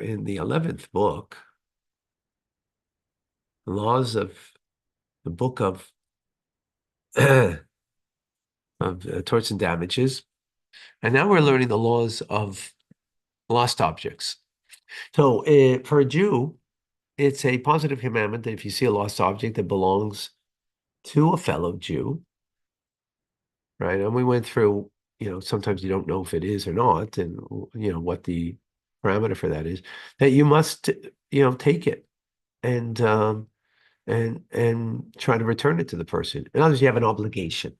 in the 11th book, the laws of the book of torts and damages. And now we're learning the laws of lost objects. So for a Jew, it's a positive commandment that if you see a lost object that belongs to a fellow Jew, right? And we went through, sometimes you don't know if it is or not, and what the parameter for that is, that you must, take it and try to return it to the person. In other words, you have an obligation.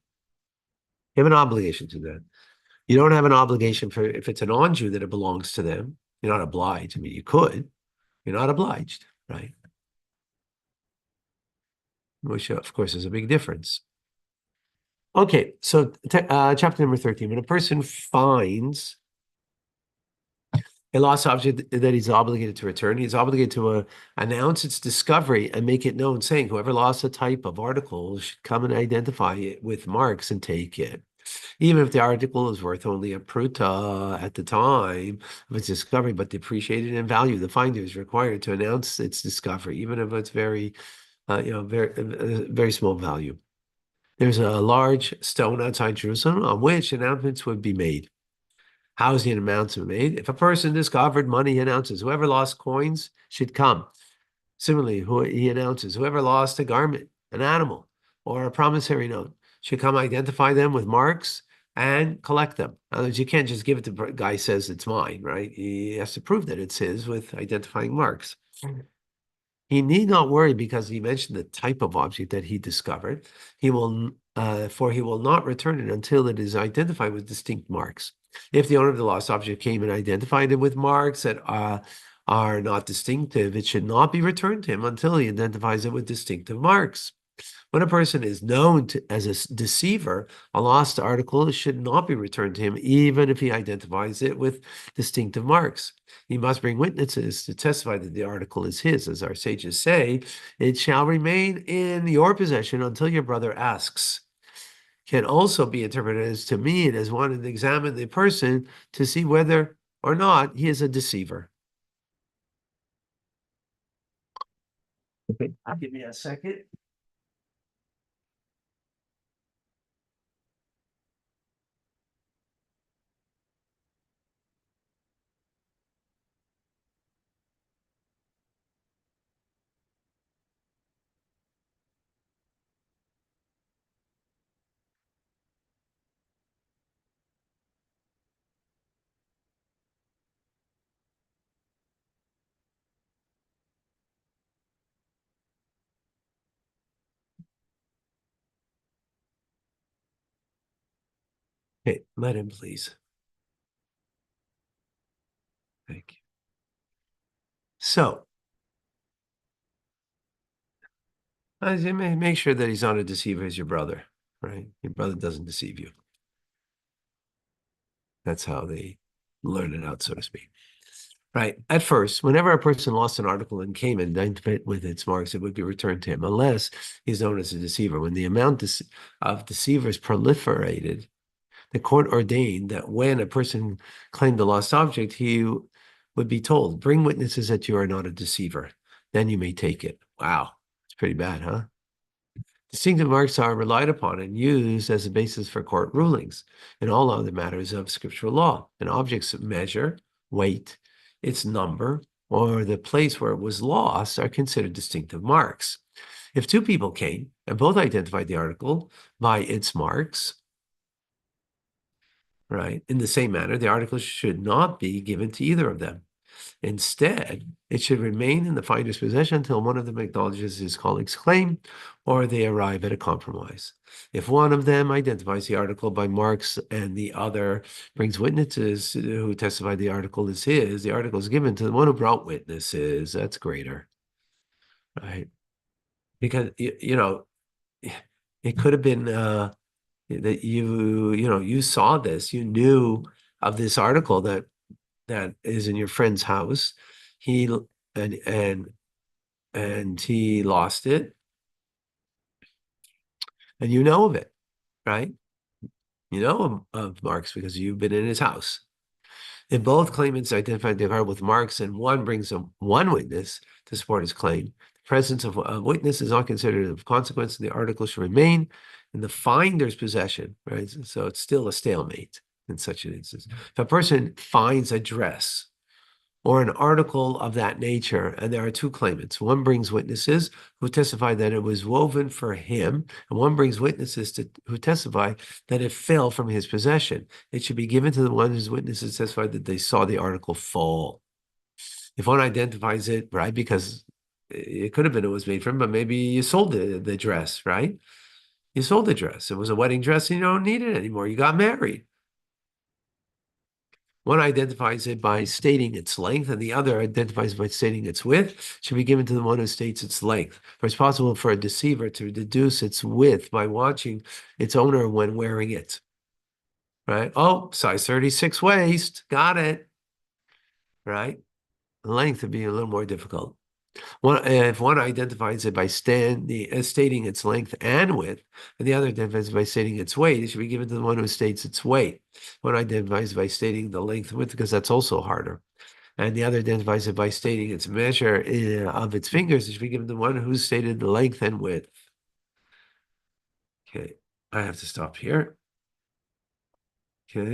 You have an obligation to that. You don't have an obligation for if it's a non-Jew that it belongs to them. You're not obliged. I mean, you could. You're not obliged, right? Which, of course, is a big difference. Okay, so chapter number 13. When a person finds a lost object that he's obligated to return, he's obligated to announce its discovery and make it known, saying, whoever lost a type of article should come and identify it with marks and take it. Even if the article is worth only a pruta at the time of its discovery, but depreciated in value, the finder is required to announce its discovery, even if it's very, very small value. There's a large stone outside Jerusalem on which announcements would be made. How is the announcement made? If a person discovered money, he announces, whoever lost coins should come. Similarly, he announces, whoever lost a garment, an animal, or a promissory note should come identify them with marks and collect them. In other words, you can't just give it to the guy who says it's mine, right? He has to prove that it's his with identifying marks. He need not worry because he mentioned the type of object that he discovered. For he will not return it until it is identified with distinct marks. If the owner of the lost object came and identified it with marks that are not distinctive, it should not be returned to him until he identifies it with distinctive marks. When a person is known as a deceiver, a lost article should not be returned to him, even if he identifies it with distinctive marks. He must bring witnesses to testify that the article is his. As our sages say, it shall remain in your possession until your brother asks. Can also be interpreted as to mean as one to examine the person to see whether or not he is a deceiver. Okay, give me a second. Okay, let him please. Thank you. So, make sure that he's not a deceiver as your brother, right? Your brother doesn't deceive you. That's how they learn it out, so to speak. Right. At first, whenever a person lost an article and came and identified it with its marks, it would be returned to him, unless he's known as a deceiver. When the amount of deceivers proliferated, the court ordained that when a person claimed a lost object, he would be told, bring witnesses that you are not a deceiver. Then you may take it. Wow. It's pretty bad, huh? Distinctive marks are relied upon and used as a basis for court rulings in all other matters of scriptural law. An object's measure, weight, its number, or the place where it was lost are considered distinctive marks. If two people came and both identified the article by its marks, right, in the same manner, the article should not be given to either of them. Instead, it should remain in the finder's possession until one of them acknowledges his colleague's claim or they arrive at a compromise. If one of them identifies the article by marks and the other brings witnesses who testify the article is his, the article is given to the one who brought witnesses. That's greater, right? Because, it could have been that you saw this, you knew of this article that is in your friend's house. He and he lost it, and you know of it, right? You know of Mark's because you've been in his house. If both claimants identify the car with marks and one brings one witness to support his claim, the presence of a witness is not considered of consequence, and the article should remain in the finder's possession, right? So it's still a stalemate in such an instance. If a person finds a dress or an article of that nature, and there are two claimants. One brings witnesses who testify that it was woven for him, and one brings witnesses who testify that it fell from his possession. It should be given to the one whose witnesses testified that they saw the article fall. If one identifies it, right, because it could have been it was made for him, but maybe you sold the dress, right? You sold the dress. It was a wedding dress and you don't need it anymore. You got married. One identifies it by stating its length, and the other identifies by stating its width. Should be given to the one who states its length. For it's possible for a deceiver to deduce its width by watching its owner when wearing it. Right? Oh, size 36 waist. Got it. Right? Length would be a little more difficult. If one identifies it by stating its length and width, and the other identifies it by stating its weight, it should be given to the one who states its weight. One identifies by stating the length and width, because that's also harder. And the other identifies it by stating its measure of its fingers. It should be given to the one who stated the length and width. Okay, I have to stop here. Okay.